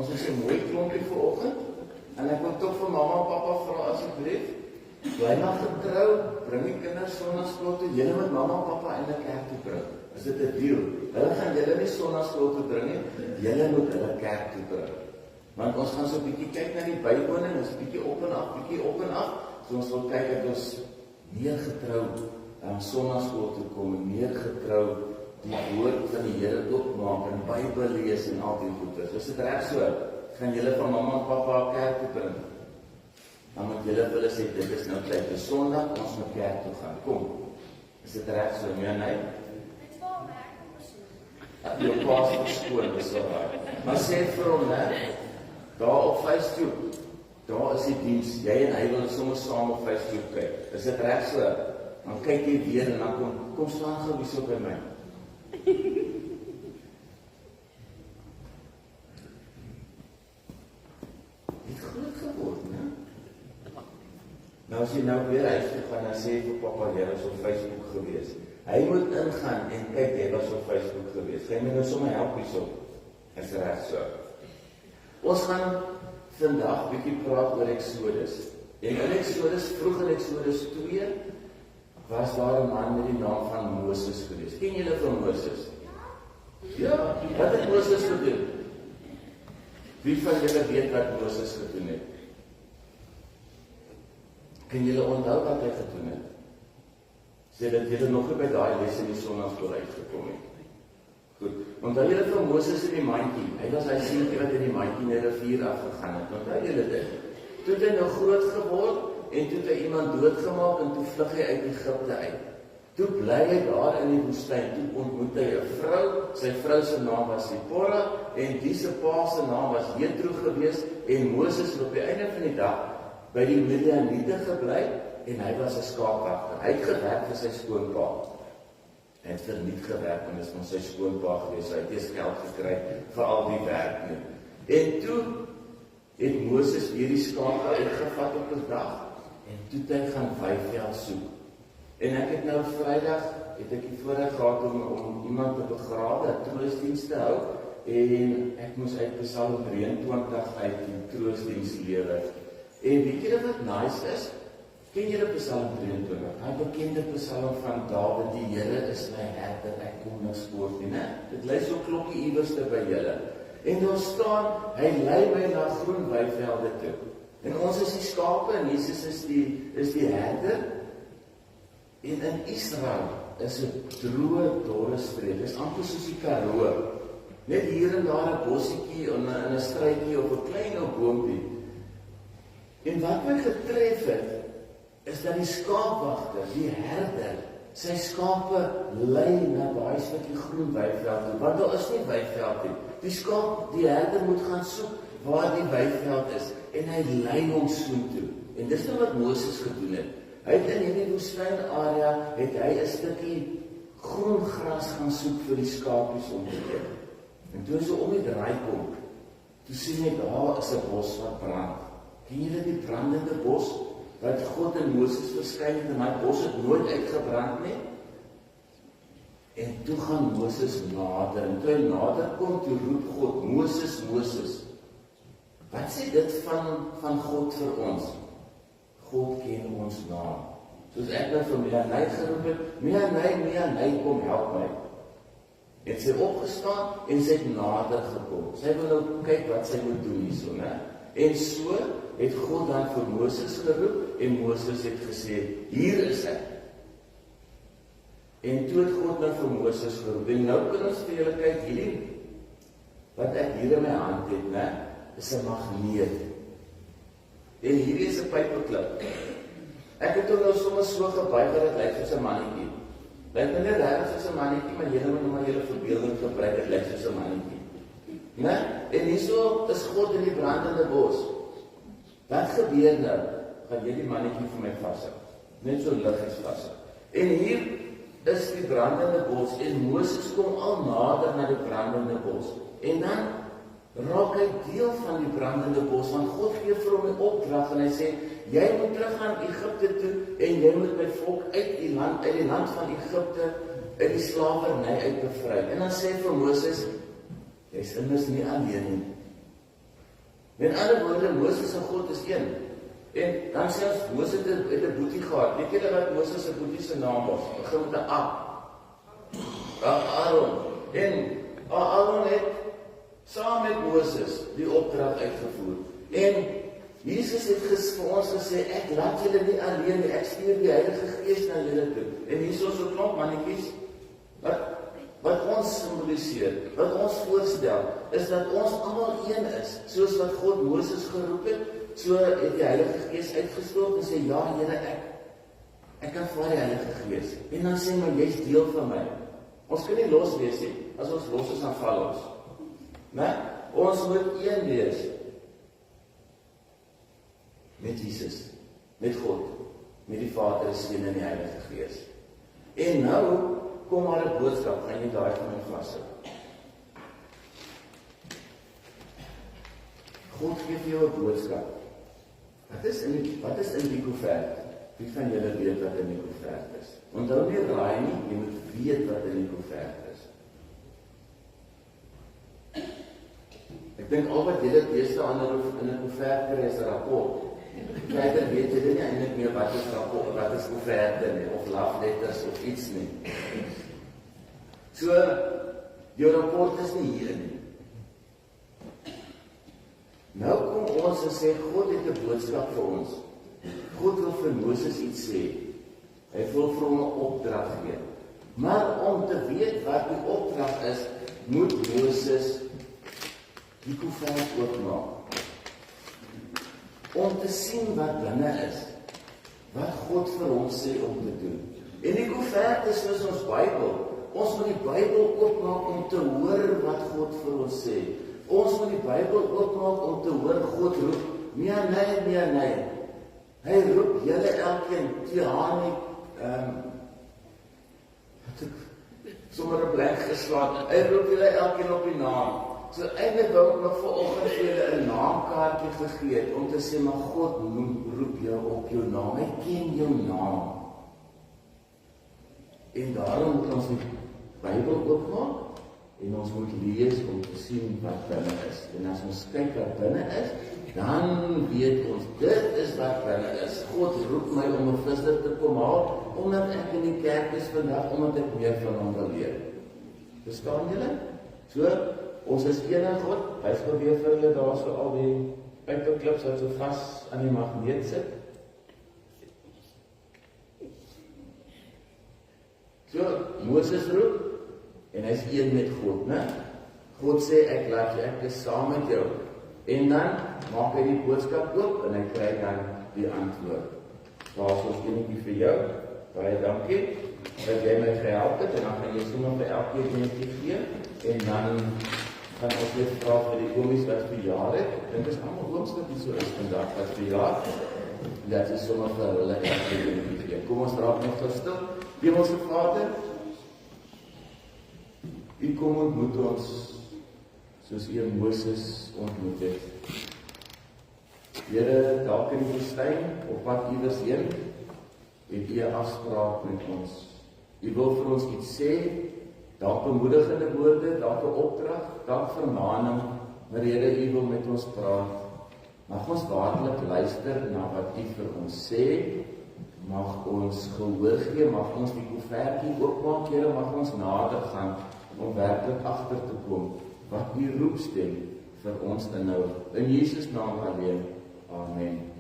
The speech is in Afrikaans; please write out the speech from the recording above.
ons is 'n mooi klompie vanoggend, en ek wil tog vir mamma en pappa vra asseblief, bly maar getrou, bring die kinders sonnaskool toe, julle moet mamma en pappa in die kerk toe bring. Is dit 'n deal? Hulle gaan julle nie sonnaskool toe bring nie, julle moet hulle kerk toe bring. Want ons gaan so 'n bietjie kyk na die bywoning, ons bietjie op en af, so ons wil kyk dat ons meer getrou sonnaskool toe kom, en meer getrou die woord van die Here oopmaak, en Bybel lees en al die goeders. Is dit reg so? Gaan julle van mamma en pappa kerk toe bring? Dan moet julle vir hulle sê, dit is nou tyd, dis Sondag, ons moet kerk toe gaan. Kom, is dit reg so? Ja, nee? Dit wel werk om persoon. Jou paas verskoon, dis so raai. Maar sê vir hom, daar op Facebook, daar is die diens, jy en hy wil sommer saam op Facebook kyk. Is dit reg so? Dan kyk jy weer en dan kom staan gou hierso by my. Het groot geword, né? Nou as jy nou weer huis toe gaan en sê vir pappa, jy was op Facebook gewees. Hy moet ingaan en kyk, jy was op Facebook gewees. Jy moet nou sommer help hierso. Is reg so. Ons gaan vandag bietjie praat oor Exodus. En in Exodus, vroeg in Exodus 2, was daar 'n man met die naam van Moses gewees. Ken julle van Moses? Ja, wat het Moses gedoen? Wie van julle weet wat Moses gedoen het? Kan julle onthou wat hy gedoen het? Sê dat julle nog nie by daai les in die sonnaskool uitgekom het. Goed, onthou julle van Moses in die mandjie. Hy was hy seentjie wat in die mandjie na die rivier afgegaan het. Onthou julle dit? Toe het hy nou groot geword en toe het hy iemand doodgemaak en toe vlug hy uit Egipte uit. Toe bly hy daar in die woestyn. Toe ontmoet hy 'n vrou. Sy vrou se naam was Sipora en die se pa se naam was Jethro gewees en Moses het op die einde van die dag by die Midianiete gebly en hy was 'n skaapwagter. Hy het gewerk vir sy skoonpa. Hy het verniet gewerk en is van sy skoonpa gewees. Hy het eers geld gekry vir al die werk nie. En toe het Moses weer die skape uitgevat op 'n dag en toe het hy gaan weiveld soek. En ek het nou Vrydag het ek die voorreg gehad om iemand te begrawe, 'n troostdiens te hou en ek moes uit Psalm 23 uit die troostdiens lewe. En weet julle wat nice is? Ken julle Psalm 23? Hy bekende Psalm van Dawid, die Here is my herder, ek kom niks kort nie, né? Dit lei so klokkie iewerste by julle. En daar staan, hy lei my na groen weivelde toe. En ons is die skape en Jesus is die herder. En in Israel is 'n droë, dorre streek. Dis amper soos die Karoo. Net hier en daar 'n bossietjie en 'n struikie of 'n klein ou boompie. En wat my getref het, is dat die skaapwagter, die herder, sy skape lei na daai stukkie groen weiveld toe, want daar is nie weiveld nie. Die herder moet gaan soek waar die weiveld is, en hy lei hom soontoe. En dis nou wat Moses gedoen het. Hy het in hierdie woestynarea, het hy 'n stukkie groen gras gaan soek vir die skapies om te eet. En toe so om die draai kom, toe sien hy daar is 'n bos wat brand. Ken julle die brandende bos? Wat God en Moses verskyn het en my bos het nooit uitgebrand nie. En toe gaan Moses nader, en toe hy nader kom, toe roep God, Moses, Moses. Wat sê dit van God vir ons? God ken ons naam. Soos ek nou vir Mianay geroep het, Mianay, kom help my. En sy opgestaan en sy het nader gekom. Sy wil nou kyk wat sy moet doen hierso, né? En so het God dan vir Moses geroep en Moses het gesê, hier is ek. En toe het God dan vir Moses geroep. En nou kan ons vir julle kyk, hierdie wat ek hier in my hand het, né, is 'n magneet. En hierdie is 'n pypeklip. Ek het hom nou sommer so gebuig dat dit lyk soos 'n mannetjie. Lyk nou net reg soos 'n mannetjie, maar julle moet nou maar julle verbeelding gebruik, dit lyk soos 'n mannetjie. Né? En hierso is God in die brandende bos. Wat gebeur nou? Gaan jy die mannetjie vir my vashou? Net so liggies vashou. En hier is die brandende bos en Moses kom al nader na die brandende bos. En dan raak hy deel van die brandende bos, want God gee vir hom 'n opdrag en hy sê, jy moet terug gaan Egipte toe en jy moet my volk uit die land van Egipte, uit die slawerny uit bevry. En dan sê hy vir Moses, jy's immers nie alleen nie. In ander woorde, Moses en God is een. En dan sê ons, Moses het 'n boetie gehad. Weet julle wat Moses se boetie se naam was? Begin met 'n A. Aaron. En Aaron het saam met Moses die opdrag uitgevoer. En Jesus het vir ons gesê, ek laat julle nie alleen nie, ek stuur die Heilige Gees na julle toe. En hier is so klomp mannetjies, wat ons symboliseer, wat ons voorstel, is dat ons almal een is, soos wat God Moses geroep het, so het die Heilige Gees uitgestort en sê, ja Here, ek kan vaar die Heilige Gees. En dan sê maar, jy's deel van my. Ons kan nie los wees nie, as ons los is, dan val ons. Nee, ons moet een wees met Jesus, met God, met die Vader, die Seun en die Heilige Gees. En nou kom maar 'n boodskap, gaan jy daai van my vashou. God gee vir jou 'n boodskap. Wat is in die koevert? Wie van julle weet wat in die koevert is? Onthou nie raai nie, jy moet weet wat in die koevert is. Ek dink al wat julle deesdae in 'n koevert kry is 'n rapport. Verder weet jy nie eintlik meer wat is rapport, wat is koeverte nie, of love letters of iets nie. So, jou rapport is nie hier nie. Nou kom ons en sê, God het 'n boodskap vir ons. God wil vir Moses iets sê. Hy wil vir hom 'n opdrag gee. Maar om te weet wat die opdrag is, moet Moses die koevert oopmaak. Om te sien wat binne is. Wat God vir hom sê om te doen. En die koevert is soos ons Bybel. Ons moet die Bybel oopmaak om te hoor wat God vir ons sê. Ons moet die Bybel oopmaak om te hoor God roep. Nee. Hy roep julle elkeen, Tiani, sommer 'n blik geslaan. Hy roep julle elkeen op die naam. So eintlik wou ek nog vanoggend vir julle 'n naamkaartjie gegee het, om te sê, maar God roep jou op jou naam. Hy ken jou naam. En daarom moet ons die Bybel oopmaak, en ons moet lees om te sien wat binne is. En as ons kyk wat binne is, dan weet ons, dit is wat binne is. God roep my om 'n visser te kom haal, omdat ek in die kerk is vandag, omdat ek meer van hom wil leer. Verstaan julle? So, ons is een in God. Hy is probeer vir julle daar so al die paperclips wat so vas aan die magneet sit. So, Moses roep, en hy is een met God, né? God sê, ek laat jy, ek is saam met jou. En dan maak hy die boodskap oop, en hy kry dan die antwoord. Daar is ons enetjie vir jou, baie dankie, dat jy my gehelp het, en dan gaan jy sommer vir elkeen enetjie gee, en dan gaan ons weer vra vir die oomies wat verjaar het. Ek dink is allemaal ooms wat nie so is vandag wat verjaar, dat is sommer vir hulle elkeen enetjie gee. Kom ons raak nog verstil. Hemelse Vader, U kom ontmoet ons, soos U Moses ontmoet het. Here, dalk in die woestyn, op pad iewers heen, het U 'n afspraak met ons. U wil vir ons iets sê, dalk bemoedigende woorde, dalk 'n opdrag, dalk vermaaning, maar Here, U wil met ons praat. Mag ons waarlik luister na wat U vir ons sê, mag ons gehoor gee, mag ons die koevertjie oopmaak, Here, mag ons nader gaan, om werklik agter te kom, wat U roepstem vir ons inhou. In Jesus naam alleen. Amen.